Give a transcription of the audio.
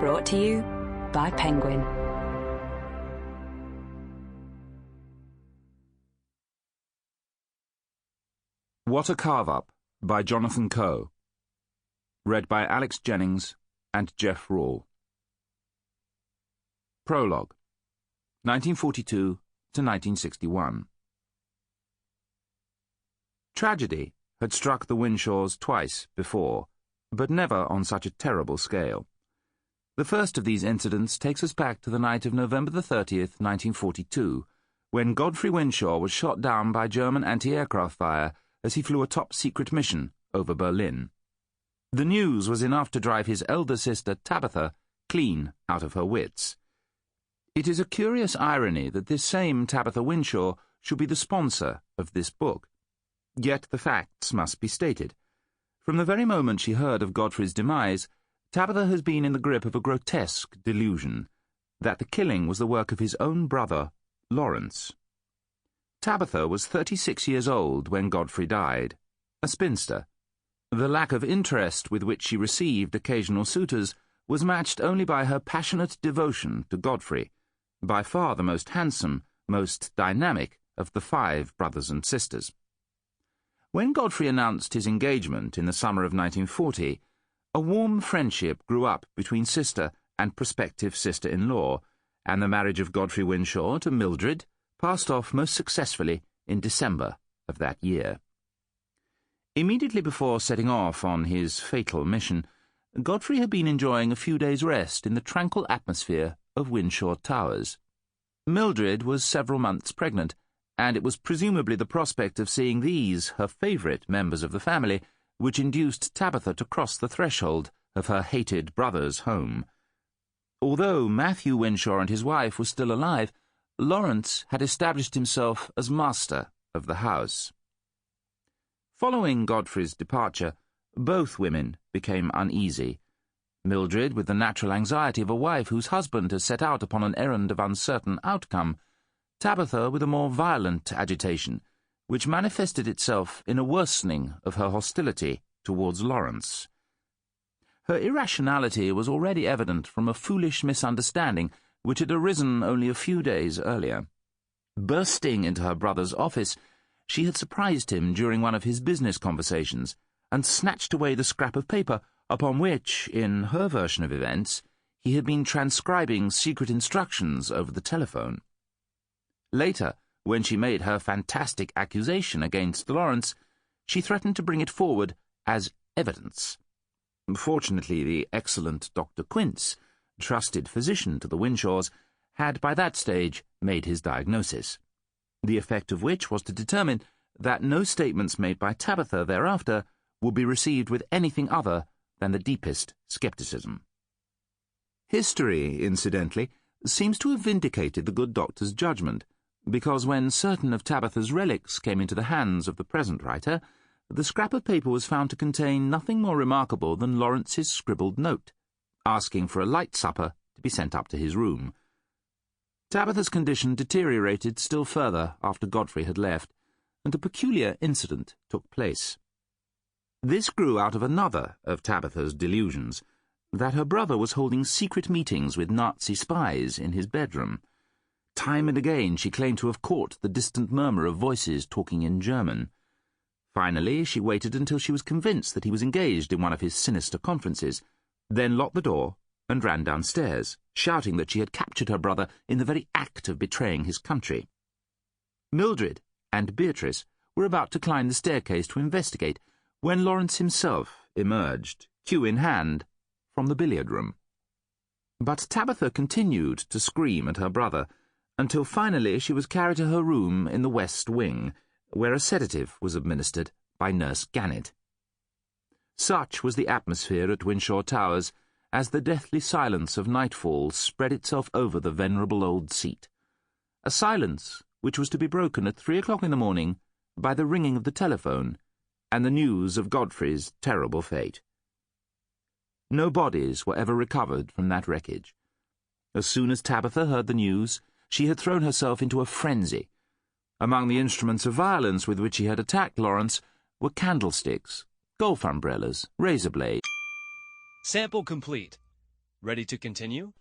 Brought to you by Penguin. What a Carve Up by Jonathan Coe. Read by Alex Jennings and Jeff Rawle. Prologue, 1942 to 1961. Tragedy had struck the Winshaws twice before, but never on such a terrible scale. The first of these incidents takes us back to the night of November the 30th, 1942, when Godfrey Winshaw was shot down by German anti-aircraft fire as he flew a top-secret mission over Berlin. The news was enough to drive his elder sister, Tabitha, clean out of her wits. It is a curious irony that this same Tabitha Winshaw should be the sponsor of this book. Yet the facts must be stated. From the very moment she heard of Godfrey's demise, Tabitha has been in the grip of a grotesque delusion that the killing was the work of his own brother, Lawrence. Tabitha was 36 years old when Godfrey died, a spinster. The lack of interest with which she received occasional suitors was matched only by her passionate devotion to Godfrey, by far the most handsome, most dynamic of the 5 brothers and sisters. When Godfrey announced his engagement in the summer of 1940, a warm friendship grew up between sister and prospective sister-in-law, and the marriage of Godfrey Winshaw to Mildred passed off most successfully in December of that year. Immediately before setting off on his fatal mission, Godfrey had been enjoying a few days' rest in the tranquil atmosphere of Winshaw Towers. Mildred was several months pregnant, and it was presumably the prospect of seeing these, her favourite members of the family, which induced Tabitha to cross the threshold of her hated brother's home. Although Matthew Winshaw and his wife were still alive, Lawrence had established himself as master of the house. Following Godfrey's departure, both women became uneasy. Mildred, with the natural anxiety of a wife whose husband has set out upon an errand of uncertain outcome, Tabitha with a more violent agitation, which manifested itself in a worsening of her hostility towards Lawrence. Her irrationality was already evident from a foolish misunderstanding which had arisen only a few days earlier. Bursting into her brother's office, she had surprised him during one of his business conversations and snatched away the scrap of paper upon which, in her version of events, he had been transcribing secret instructions over the telephone. Later, when she made her fantastic accusation against Lawrence, she threatened to bring it forward as evidence. Fortunately, the excellent Dr. Quince, trusted physician to the Winshaws, had by that stage made his diagnosis, the effect of which was to determine that no statements made by Tabitha thereafter would be received with anything other than the deepest scepticism. History, incidentally, seems to have vindicated the good doctor's judgment, because when certain of Tabitha's relics came into the hands of the present writer, the scrap of paper was found to contain nothing more remarkable than Lawrence's scribbled note, asking for a light supper to be sent up to his room. Tabitha's condition deteriorated still further after Godfrey had left, and a peculiar incident took place. This grew out of another of Tabitha's delusions, that her brother was holding secret meetings with Nazi spies in his bedroom. Time and again she claimed to have caught the distant murmur of voices talking in German. Finally, she waited until she was convinced that he was engaged in one of his sinister conferences, then locked the door and ran downstairs, shouting that she had captured her brother in the very act of betraying his country. Mildred and Beatrice were about to climb the staircase to investigate when Lawrence himself emerged, cue in hand, from the billiard room. But Tabitha continued to scream at her brother, until finally she was carried to her room in the west wing, where a sedative was administered by Nurse Gannett. Such was the atmosphere at Winshaw Towers as the deathly silence of nightfall spread itself over the venerable old seat, a silence which was to be broken at 3 o'clock in the morning by the ringing of the telephone and the news of Godfrey's terrible fate. No bodies were ever recovered from that wreckage. As soon as Tabitha heard the news, she had thrown herself into a frenzy. Among the instruments of violence with which she had attacked Lawrence were candlesticks, golf umbrellas, razor blades. Sample complete. Ready to continue?